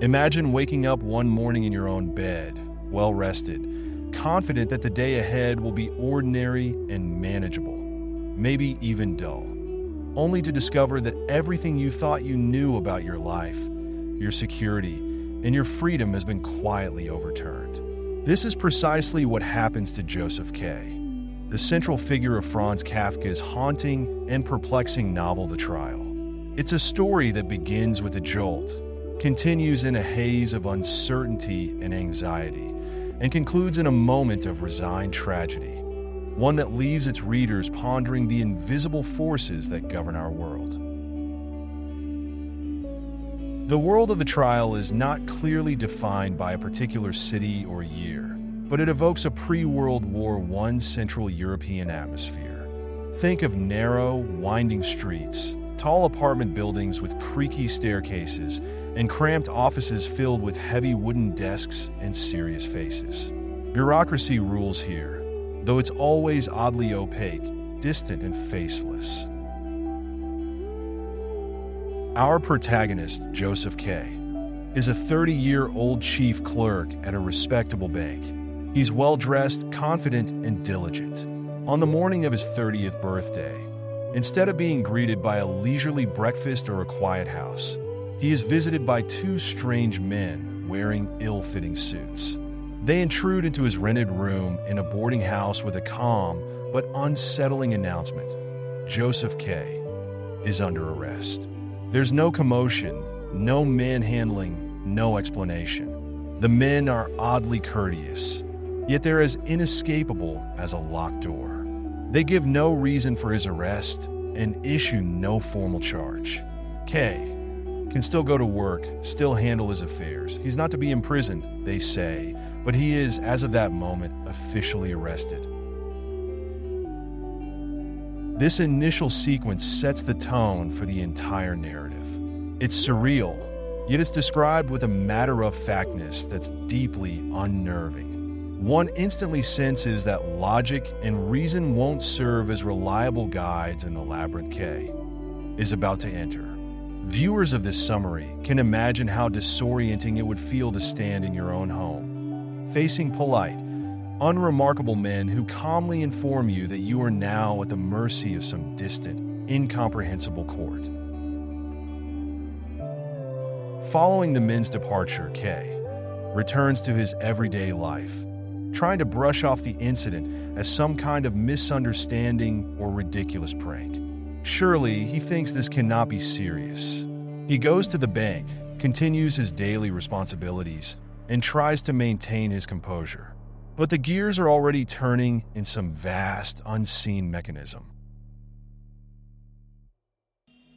Imagine waking up one morning in your own bed, well-rested, confident that the day ahead will be ordinary and manageable, maybe even dull, only to discover that everything you thought you knew about your life, your security, and your freedom has been quietly overturned. This is precisely what happens to Josef K, the central figure of Franz Kafka's haunting and perplexing novel The Trial. It's a story that begins with a jolt, continues in a haze of uncertainty and anxiety, and concludes in a moment of resigned tragedy, one that leaves its readers pondering the invisible forces that govern our world. The world of The Trial is not clearly defined by a particular city or year, but it evokes a pre-World War I Central European atmosphere. Think of narrow, winding streets, tall apartment buildings with creaky staircases, and cramped offices filled with heavy wooden desks and serious faces. Bureaucracy rules here, though it's always oddly opaque, distant, and faceless. Our protagonist, Josef K, is a 30-year-old chief clerk at a respectable bank. He's well-dressed, confident, and diligent. On the morning of his 30th birthday, instead of being greeted by a leisurely breakfast or a quiet house, he is visited by two strange men wearing ill-fitting suits. They intrude into his rented room in a boarding house with a calm but unsettling announcement: Josef K is under arrest. There's no commotion, no manhandling, no explanation. The men are oddly courteous, yet they're as inescapable as a locked door. They give no reason for his arrest and issue no formal charge. K can still go to work, still handle his affairs. He's not to be imprisoned, they say, but he is, as of that moment, officially arrested. This initial sequence sets the tone for the entire narrative. It's surreal, yet it's described with a matter-of-factness that's deeply unnerving. One instantly senses that logic and reason won't serve as reliable guides in the labyrinth K is about to enter. Viewers of this summary can imagine how disorienting it would feel to stand in your own home, facing polite, unremarkable men who calmly inform you that you are now at the mercy of some distant, incomprehensible court. Following the men's departure, K returns to his everyday life, trying to brush off the incident as some kind of misunderstanding or ridiculous prank. Surely, he thinks this cannot be serious. He goes to the bank, continues his daily responsibilities, and tries to maintain his composure. But the gears are already turning in some vast, unseen mechanism.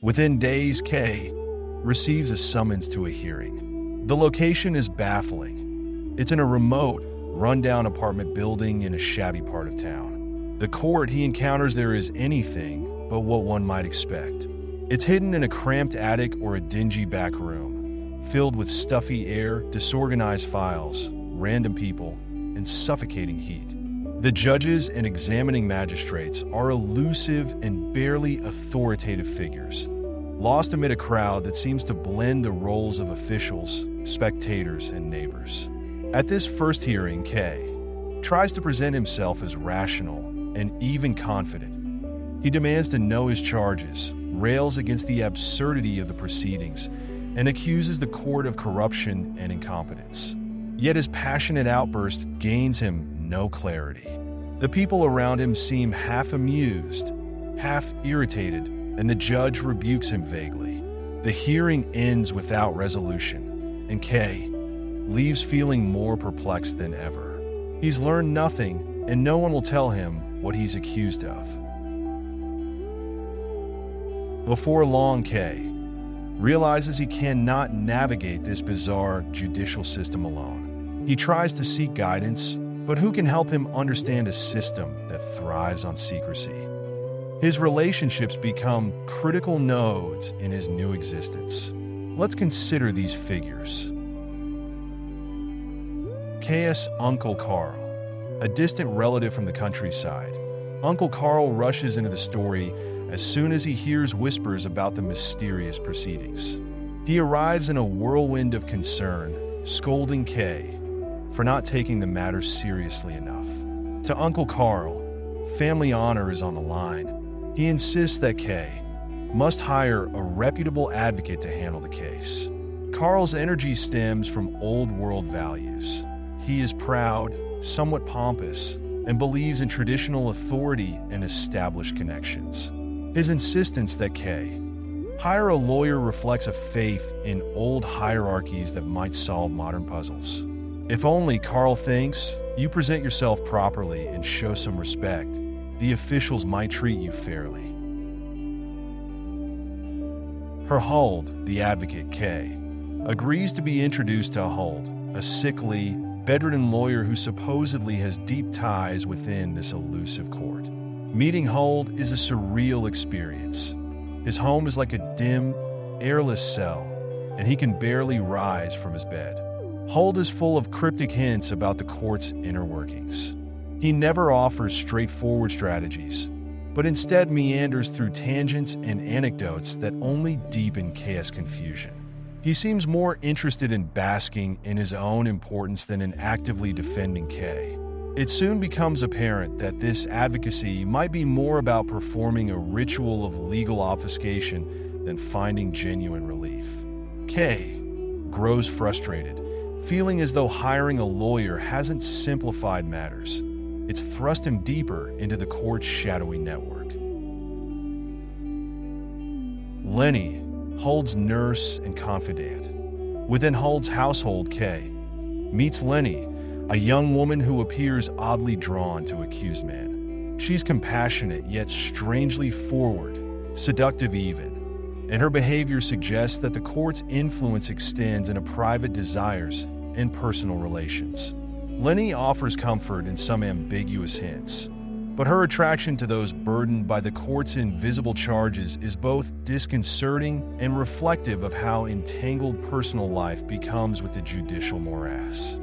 Within days, K receives a summons to a hearing. The location is baffling. It's in a remote, run-down apartment building in a shabby part of town. The court he encounters there is anything but what one might expect. It's hidden in a cramped attic or a dingy back room, filled with stuffy air, disorganized files, random people, and suffocating heat. The judges and examining magistrates are elusive and barely authoritative figures, lost amid a crowd that seems to blend the roles of officials, spectators, and neighbors. At this first hearing, K tries to present himself as rational and even confident. He demands to know his charges, rails against the absurdity of the proceedings, and accuses the court of corruption and incompetence. Yet his passionate outburst gains him no clarity. The people around him seem half amused, half irritated, and the judge rebukes him vaguely. The hearing ends without resolution, and K leaves feeling more perplexed than ever. He's learned nothing, and no one will tell him what he's accused of. Before long, K realizes he cannot navigate this bizarre judicial system alone. He tries to seek guidance, but who can help him understand a system that thrives on secrecy? His relationships become critical nodes in his new existence. Let's consider these figures. K's Uncle Carl, a distant relative from the countryside. Uncle Carl rushes into the story as soon as he hears whispers about the mysterious proceedings. He arrives in a whirlwind of concern, scolding K for not taking the matter seriously enough. To Uncle Carl, family honor is on the line. He insists that K must hire a reputable advocate to handle the case. Carl's energy stems from old-world values. He is proud, somewhat pompous, and believes in traditional authority and established connections. His insistence that K hire a lawyer reflects a faith in old hierarchies that might solve modern puzzles. If only, Carl thinks, you present yourself properly and show some respect, the officials might treat you fairly. Her hold, the advocate K, agrees to be introduced to Hold, a sickly, bedridden lawyer who supposedly has deep ties within this elusive court. Meeting Hold is a surreal experience. His home is like a dim, airless cell, and he can barely rise from his bed. Hold is full of cryptic hints about the court's inner workings. He never offers straightforward strategies, but instead meanders through tangents and anecdotes that only deepen K's confusion. He seems more interested in basking in his own importance than in actively defending K. It soon becomes apparent that this advocacy might be more about performing a ritual of legal obfuscation than finding genuine relief. K grows frustrated, feeling as though hiring a lawyer hasn't simplified matters. It's thrust him deeper into the court's shadowy network. Lenny, Hold's nurse and confidant. Within Hold's household, K meets Lenny, a young woman who appears oddly drawn to accused man. She's compassionate yet strangely forward, seductive even, and her behavior suggests that the court's influence extends into private desires and personal relations. Lenny offers comfort in some ambiguous hints, but her attraction to those burdened by the court's invisible charges is both disconcerting and reflective of how entangled personal life becomes with the judicial morass.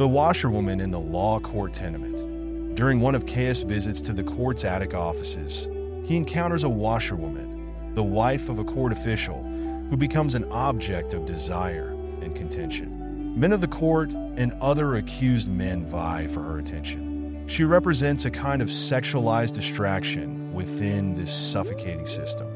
The washerwoman in the law court tenement. During one of K's visits to the court's attic offices, he encounters a washerwoman, the wife of a court official, who becomes an object of desire and contention. Men of the court and other accused men vie for her attention. She represents a kind of sexualized distraction within this suffocating system.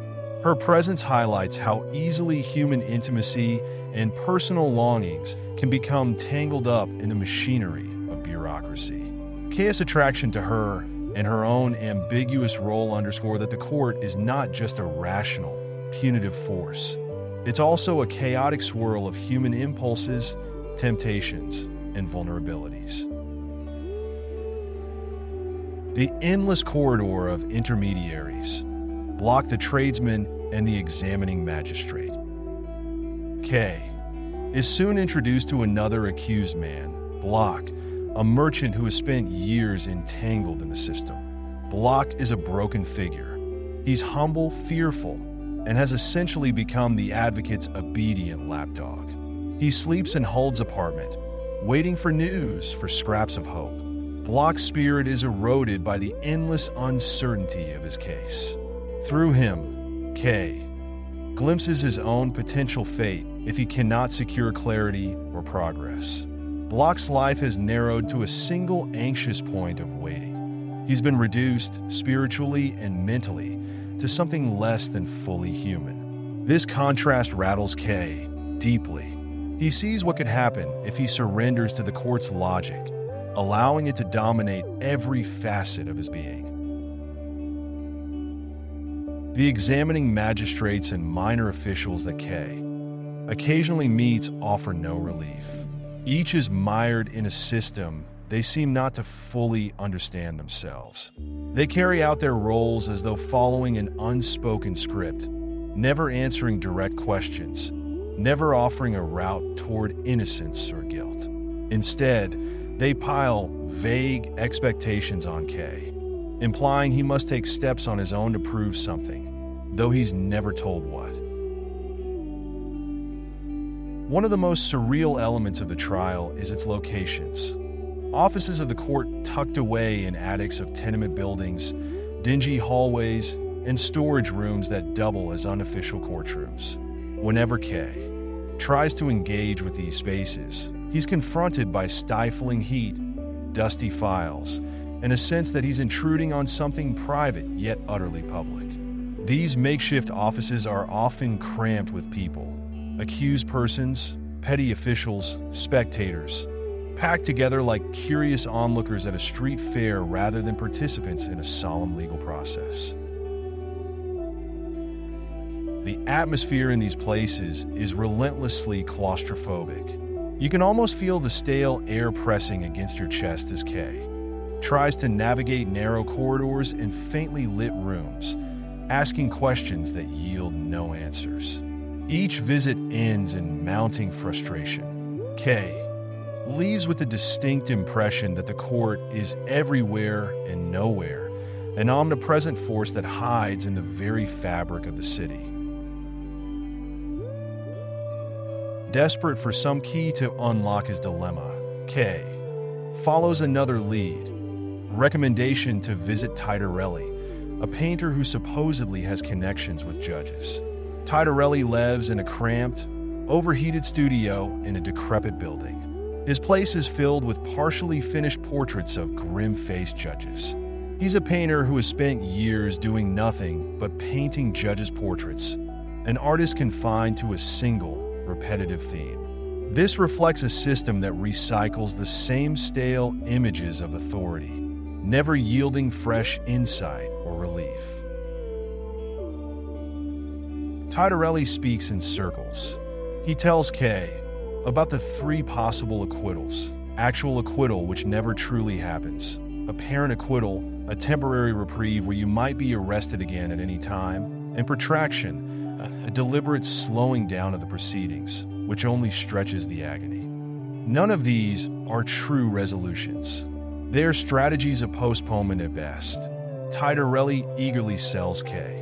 Her presence highlights how easily human intimacy and personal longings can become tangled up in the machinery of bureaucracy. K's attraction to her and her own ambiguous role underscore that the court is not just a rational, punitive force. It's also a chaotic swirl of human impulses, temptations, and vulnerabilities. The endless corridor of intermediaries block the tradesman and the examining magistrate. K is soon introduced to another accused man, Block, a merchant who has spent years entangled in the system. Block is a broken figure. He's humble, fearful, and has essentially become the advocate's obedient lapdog. He sleeps in Hold's apartment, waiting for news, for scraps of hope. Block's spirit is eroded by the endless uncertainty of his case. Through him, K glimpses his own potential fate if he cannot secure clarity or progress. Block's life has narrowed to a single anxious point of waiting. He's been reduced, spiritually and mentally, to something less than fully human. This contrast rattles K deeply. He sees what could happen if he surrenders to the court's logic, allowing it to dominate every facet of his being. The examining magistrates and minor officials that K occasionally meets offer no relief. Each is mired in a system they seem not to fully understand themselves. They carry out their roles as though following an unspoken script, never answering direct questions, never offering a route toward innocence or guilt. Instead, they pile vague expectations on K, implying he must take steps on his own to prove something, though he's never told what. One of the most surreal elements of the trial is its locations. Offices of the court tucked away in attics of tenement buildings, dingy hallways, and storage rooms that double as unofficial courtrooms. Whenever K tries to engage with these spaces, he's confronted by stifling heat, dusty files, and a sense that he's intruding on something private yet utterly public. These makeshift offices are often cramped with people, accused persons, petty officials, spectators, packed together like curious onlookers at a street fair rather than participants in a solemn legal process. The atmosphere in these places is relentlessly claustrophobic. You can almost feel the stale air pressing against your chest as K tries to navigate narrow corridors and faintly lit rooms, asking questions that yield no answers. Each visit ends in mounting frustration. K leaves with a distinct impression that the court is everywhere and nowhere, an omnipresent force that hides in the very fabric of the city. Desperate for some key to unlock his dilemma, K follows another lead, recommendation to visit Titorelli, a painter who supposedly has connections with judges. Titorelli lives in a cramped, overheated studio in a decrepit building. His place is filled with partially finished portraits of grim-faced judges. He's a painter who has spent years doing nothing but painting judges' portraits, an artist confined to a single, repetitive theme. This reflects a system that recycles the same stale images of authority, never yielding fresh insight or relief. Titorelli speaks in circles. He tells K about the three possible acquittals: actual acquittal, which never truly happens; apparent acquittal, a temporary reprieve where you might be arrested again at any time; and protraction, a deliberate slowing down of the proceedings, which only stretches the agony. None of these are true resolutions. They are strategies of postponement at best. Titorelli eagerly sells K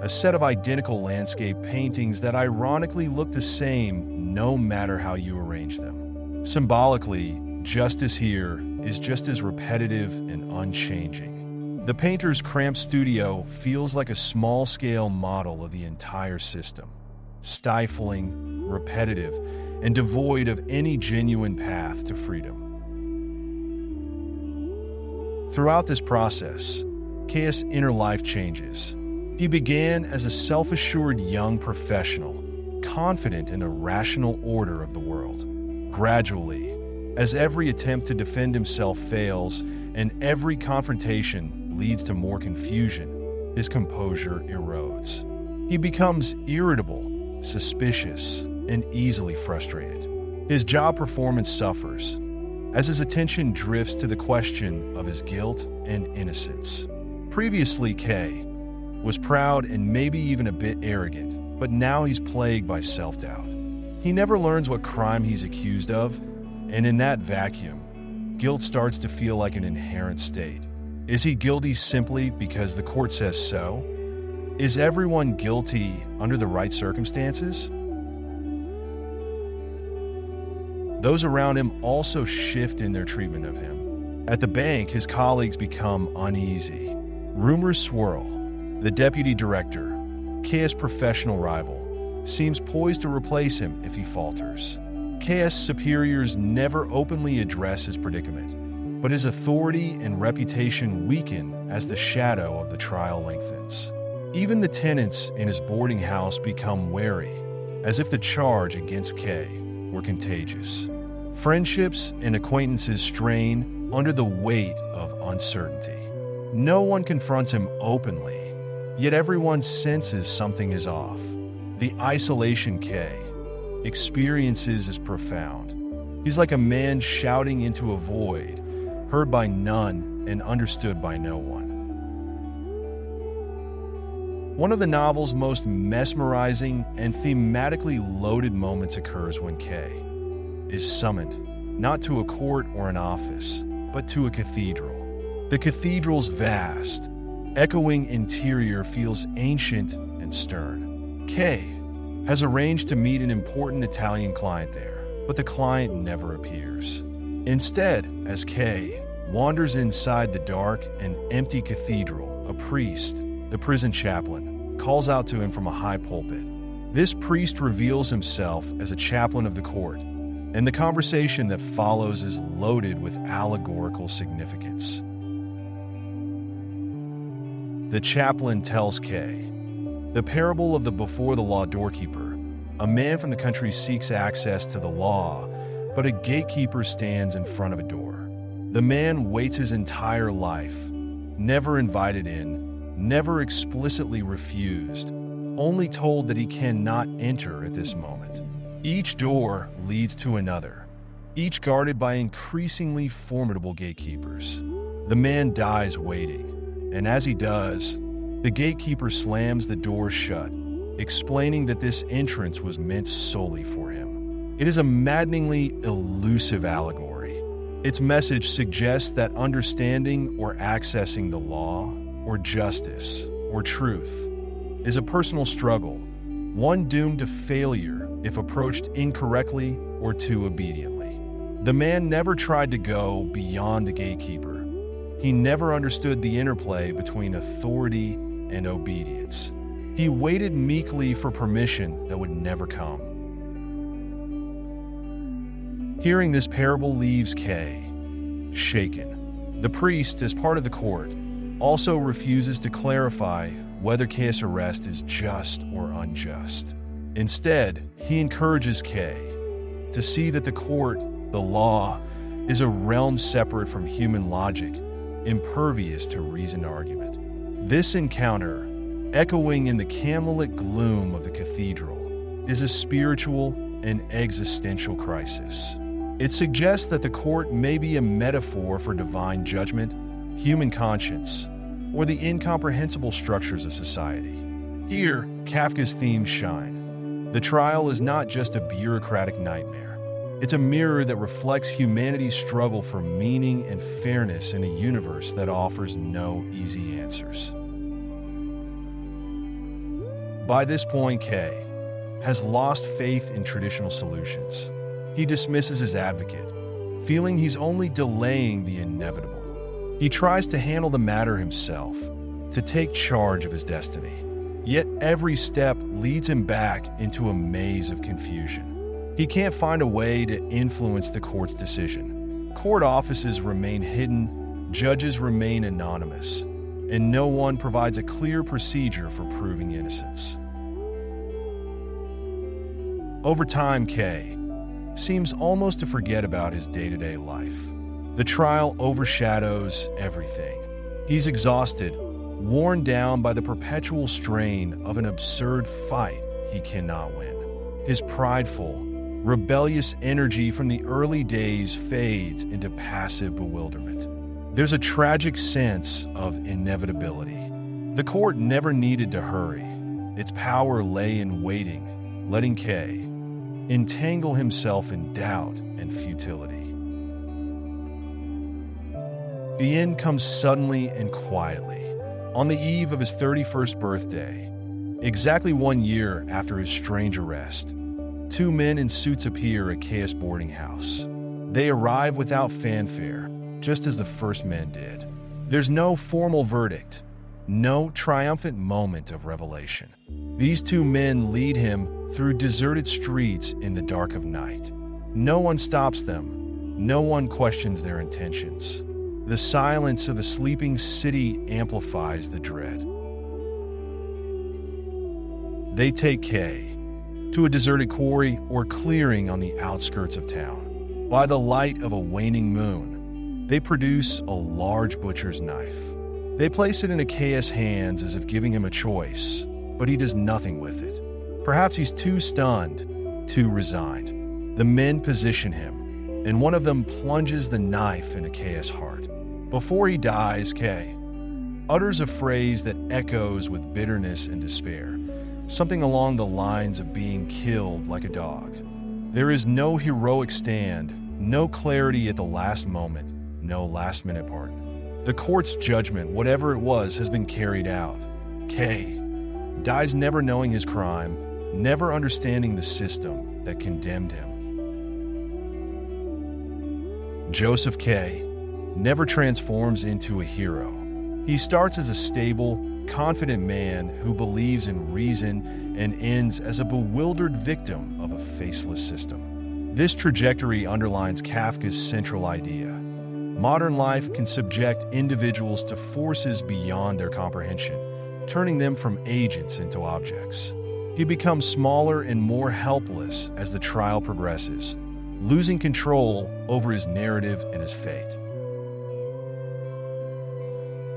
a set of identical landscape paintings that ironically look the same no matter how you arrange them. Symbolically, justice here is just as repetitive and unchanging. The painter's cramped studio feels like a small-scale model of the entire system, stifling, repetitive, and devoid of any genuine path to freedom. Throughout this process, K's inner life changes. He began as a self-assured young professional, confident in a rational order of the world. Gradually, as every attempt to defend himself fails and every confrontation leads to more confusion, his composure erodes. He becomes irritable, suspicious, and easily frustrated. His job performance suffers as his attention drifts to the question of his guilt and innocence. Previously, K was proud and maybe even a bit arrogant, but now he's plagued by self-doubt. He never learns what crime he's accused of, and in that vacuum, guilt starts to feel like an inherent state. Is he guilty simply because the court says so? Is everyone guilty under the right circumstances? Those around him also shift in their treatment of him. At the bank, his colleagues become uneasy. Rumors swirl. The deputy director, K's professional rival, seems poised to replace him if he falters. K's superiors never openly address his predicament, but his authority and reputation weaken as the shadow of the trial lengthens. Even the tenants in his boarding house become wary, as if the charge against K were contagious. Friendships and acquaintances strain under the weight of uncertainty. No one confronts him openly, yet everyone senses something is off. The isolation K experiences is profound. He's like a man shouting into a void, heard by none and understood by no one. One of the novel's most mesmerizing and thematically loaded moments occurs when K is summoned, not to a court or an office, but to a cathedral. The cathedral's vast, echoing interior feels ancient and stern. K has arranged to meet an important Italian client there, but the client never appears. Instead, as K wanders inside the dark and empty cathedral, a priest, the prison chaplain, calls out to him from a high pulpit. This priest reveals himself as a chaplain of the court, and the conversation that follows is loaded with allegorical significance. The chaplain tells K the parable of the before-the-law doorkeeper. A man from the country seeks access to the law, but a gatekeeper stands in front of a door. The man waits his entire life, never invited in, never explicitly refused, only told that he cannot enter at this moment. Each door leads to another, each guarded by increasingly formidable gatekeepers. The man dies waiting, and as he does, the gatekeeper slams the door shut, explaining that this entrance was meant solely for him. It is a maddeningly elusive allegory. Its message suggests that understanding or accessing the law, or justice, or truth, is a personal struggle, one doomed to failure if approached incorrectly or too obediently. The man never tried to go beyond the gatekeeper. He never understood the interplay between authority and obedience. He waited meekly for permission that would never come. Hearing this parable leaves K shaken. The priest, as part of the court, also refuses to clarify whether K's arrest is just or unjust. Instead, he encourages K to see that the court, the law, is a realm separate from human logic, impervious to reasoned argument. This encounter, echoing in the candlelit gloom of the cathedral, is a spiritual and existential crisis. It suggests that the court may be a metaphor for divine judgment, human conscience, or the incomprehensible structures of society. Here, Kafka's themes shine. The trial is not just a bureaucratic nightmare. It's a mirror that reflects humanity's struggle for meaning and fairness in a universe that offers no easy answers. By this point, K has lost faith in traditional solutions. He dismisses his advocate, feeling he's only delaying the inevitable. He tries to handle the matter himself, to take charge of his destiny. Yet every step leads him back into a maze of confusion. He can't find a way to influence the court's decision. Court offices remain hidden, judges remain anonymous, and no one provides a clear procedure for proving innocence. Over time, K seems almost to forget about his day-to-day life. The trial overshadows everything. He's exhausted, worn down by the perpetual strain of an absurd fight he cannot win. His prideful, rebellious energy from the early days fades into passive bewilderment. There's a tragic sense of inevitability. The court never needed to hurry. Its power lay in waiting, letting K entangle himself in doubt and futility. The end comes suddenly and quietly. On the eve of his 31st birthday, exactly 1 year after his strange arrest, two men in suits appear at K's boarding house. They arrive without fanfare, just as the first men did. There's no formal verdict, no triumphant moment of revelation. These two men lead him through deserted streets in the dark of night. No one stops them, no one questions their intentions. The silence of the sleeping city amplifies the dread. They take K to a deserted quarry or clearing on the outskirts of town. By the light of a waning moon, they produce a large butcher's knife. They place it into K's hands as if giving him a choice, but he does nothing with it. Perhaps he's too stunned, too resigned. The men position him, and one of them plunges the knife into K's heart. Before he dies, K utters a phrase that echoes with bitterness and despair, something along the lines of being killed like a dog. There is no heroic stand, no clarity at the last moment, no last-minute pardon. The court's judgment, whatever it was, has been carried out. K dies never knowing his crime, never understanding the system that condemned him. Josef K never transforms into a hero. He starts as a stable, confident man who believes in reason and ends as a bewildered victim of a faceless system. This trajectory underlines Kafka's central idea. Modern life can subject individuals to forces beyond their comprehension, turning them from agents into objects. He becomes smaller and more helpless as the trial progresses, losing control over his narrative and his fate.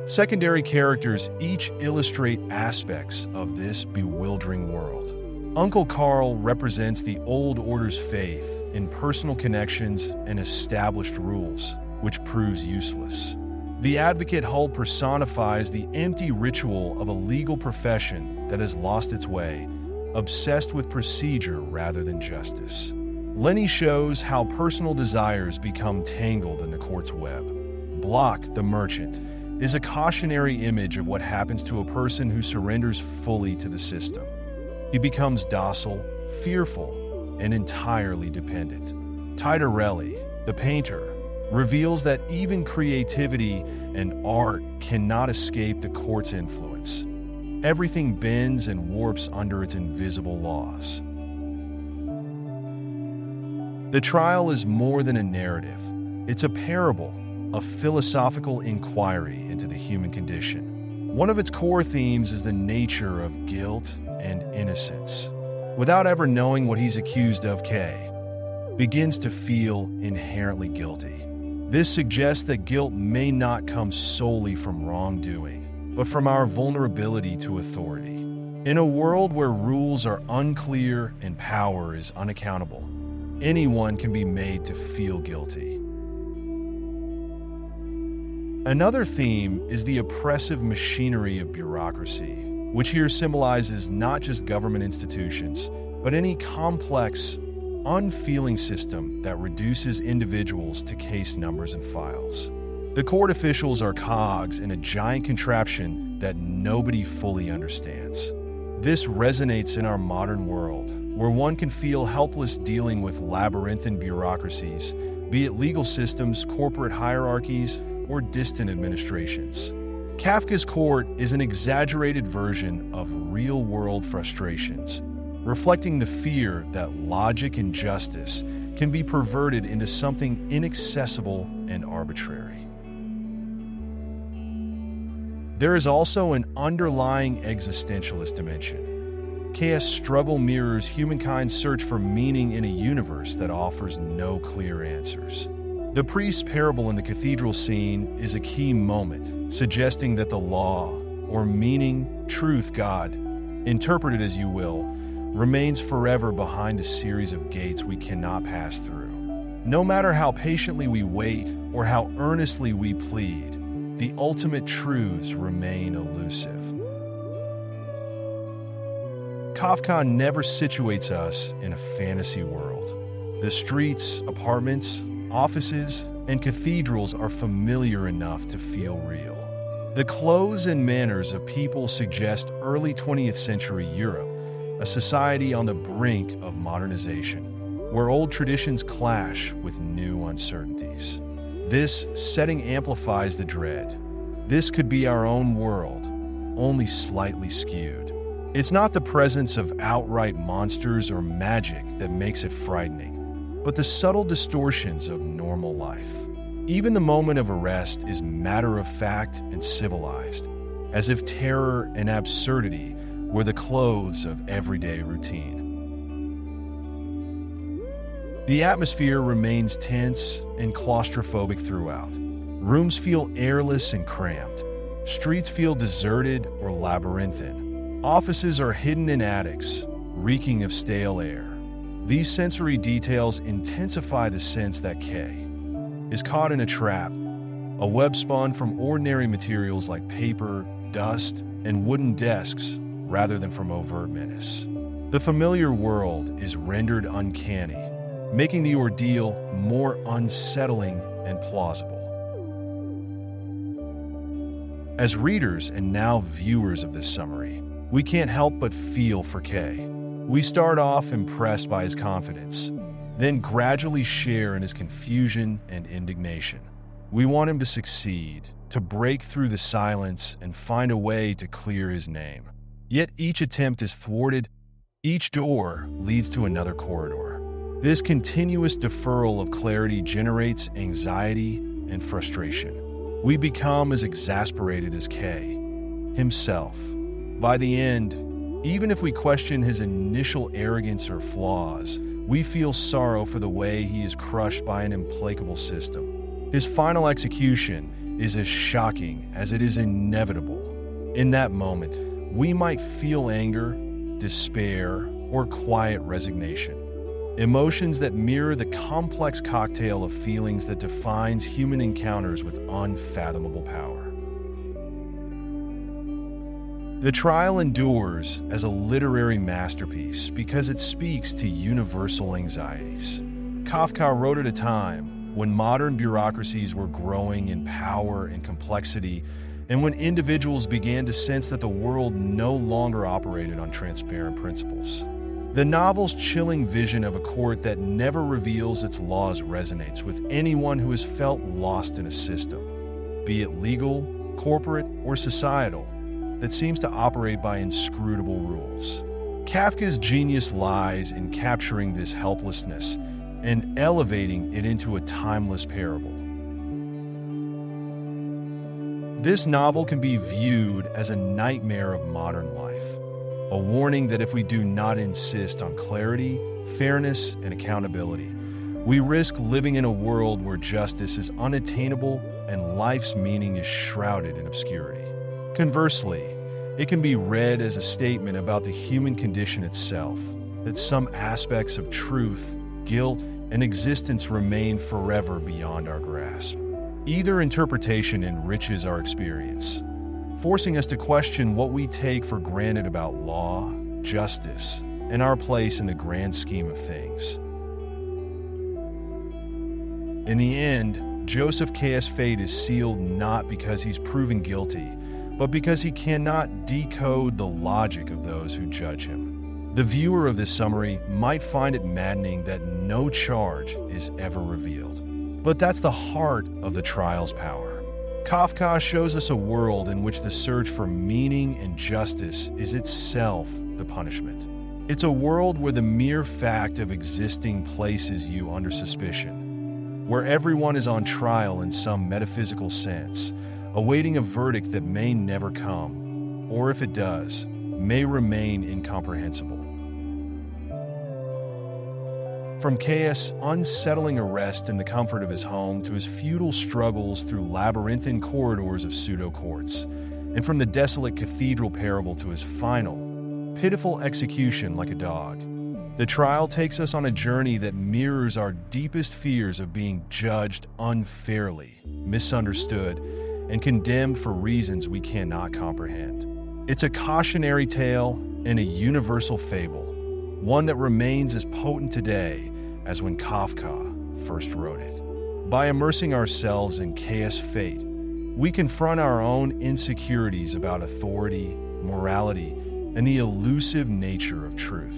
Secondary characters each illustrate aspects of this bewildering world. Uncle Carl represents the old order's faith in personal connections and established rules, which proves useless. The advocate Hull personifies the empty ritual of a legal profession that has lost its way, obsessed with procedure rather than justice. Lenny shows how personal desires become tangled in the court's web. Block, the merchant, is a cautionary image of what happens to a person who surrenders fully to the system. He becomes docile, fearful, and entirely dependent. Titorelli, the painter, reveals that even creativity and art cannot escape the court's influence. Everything bends and warps under its invisible laws. The trial is more than a narrative. It's a parable, a philosophical inquiry into the human condition. One of its core themes is the nature of guilt and innocence. Without ever knowing what he's accused of, K begins to feel inherently guilty. This suggests that guilt may not come solely from wrongdoing, but from our vulnerability to authority. In a world where rules are unclear and power is unaccountable, anyone can be made to feel guilty. Another theme is the oppressive machinery of bureaucracy, which here symbolizes not just government institutions, but any complex, unfeeling system that reduces individuals to case numbers and files. The court officials are cogs in a giant contraption that nobody fully understands. This resonates in our modern world, where one can feel helpless dealing with labyrinthine bureaucracies, be it legal systems, corporate hierarchies, or distant administrations. Kafka's court is an exaggerated version of real-world frustrations, reflecting the fear that logic and justice can be perverted into something inaccessible and arbitrary. There is also an underlying existentialist dimension. K's struggle mirrors humankind's search for meaning in a universe that offers no clear answers. The priest's parable in the cathedral scene is a key moment, suggesting that the law, or meaning, truth, God, interpret it as you will, remains forever behind a series of gates we cannot pass through. No matter how patiently we wait or how earnestly we plead, the ultimate truths remain elusive. Kafka never situates us in a fantasy world. The streets, apartments, offices, and cathedrals are familiar enough to feel real. The clothes and manners of people suggest early 20th century Europe, a society on the brink of modernization, where old traditions clash with new uncertainties. This setting amplifies the dread. This could be our own world, only slightly skewed. It's not the presence of outright monsters or magic that makes it frightening, but the subtle distortions of normal life. Even the moment of arrest is matter-of-fact and civilized, as if terror and absurdity were the clothes of everyday routine. The atmosphere remains tense and claustrophobic throughout. Rooms feel airless and cramped. Streets feel deserted or labyrinthine. Offices are hidden in attics, reeking of stale air. These sensory details intensify the sense that K is caught in a trap, a web spun from ordinary materials like paper, dust, and wooden desks, rather than from overt menace. The familiar world is rendered uncanny, making the ordeal more unsettling and plausible. As readers and now viewers of this summary, we can't help but feel for K. We start off impressed by his confidence, then gradually share in his confusion and indignation. We want him to succeed, to break through the silence and find a way to clear his name. Yet each attempt is thwarted. Each door leads to another corridor. This continuous deferral of clarity generates anxiety and frustration. We become as exasperated as K himself. By the end, even if we question his initial arrogance or flaws, we feel sorrow for the way he is crushed by an implacable system. His final execution is as shocking as it is inevitable. In that moment, we might feel anger, despair, or quiet resignation. Emotions that mirror the complex cocktail of feelings that defines human encounters with unfathomable power. The trial endures as a literary masterpiece because it speaks to universal anxieties. Kafka wrote at a time when modern bureaucracies were growing in power and complexity, and when individuals began to sense that the world no longer operated on transparent principles. The novel's chilling vision of a court that never reveals its laws resonates with anyone who has felt lost in a system, be it legal, corporate, or societal, that seems to operate by inscrutable rules. Kafka's genius lies in capturing this helplessness and elevating it into a timeless parable. This novel can be viewed as a nightmare of modern life, a warning that if we do not insist on clarity, fairness, and accountability, we risk living in a world where justice is unattainable and life's meaning is shrouded in obscurity. Conversely, it can be read as a statement about the human condition itself, that some aspects of truth, guilt, and existence remain forever beyond our grasp. Either interpretation enriches our experience, forcing us to question what we take for granted about law, justice, and our place in the grand scheme of things. In the end, Josef K's fate is sealed not because he's proven guilty, but because he cannot decode the logic of those who judge him. The viewer of this summary might find it maddening that no charge is ever revealed. But that's the heart of the trial's power. Kafka shows us a world in which the search for meaning and justice is itself the punishment. It's a world where the mere fact of existing places you under suspicion, where everyone is on trial in some metaphysical sense, awaiting a verdict that may never come, or if it does, may remain incomprehensible. From K's unsettling arrest in the comfort of his home to his futile struggles through labyrinthine corridors of pseudo-courts, and from the desolate cathedral parable to his final, pitiful execution like a dog, the trial takes us on a journey that mirrors our deepest fears of being judged unfairly, misunderstood, and condemned for reasons we cannot comprehend. It's a cautionary tale and a universal fable, one that remains as potent today as when Kafka first wrote it. By immersing ourselves in K's fate, we confront our own insecurities about authority, morality, and the elusive nature of truth.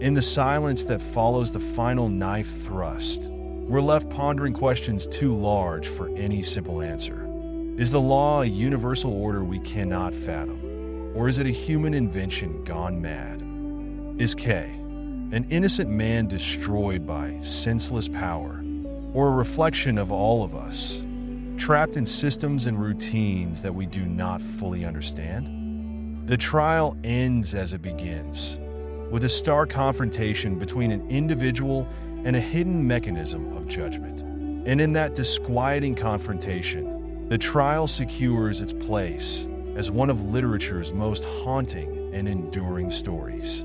In the silence that follows the final knife thrust, we're left pondering questions too large for any simple answer. Is the law a universal order we cannot fathom? Or is it a human invention gone mad? Is K an innocent man destroyed by senseless power, or a reflection of all of us, trapped in systems and routines that we do not fully understand? The trial ends as it begins, with a stark confrontation between an individual and a hidden mechanism of judgment. And in that disquieting confrontation, the trial secures its place as one of literature's most haunting and enduring stories.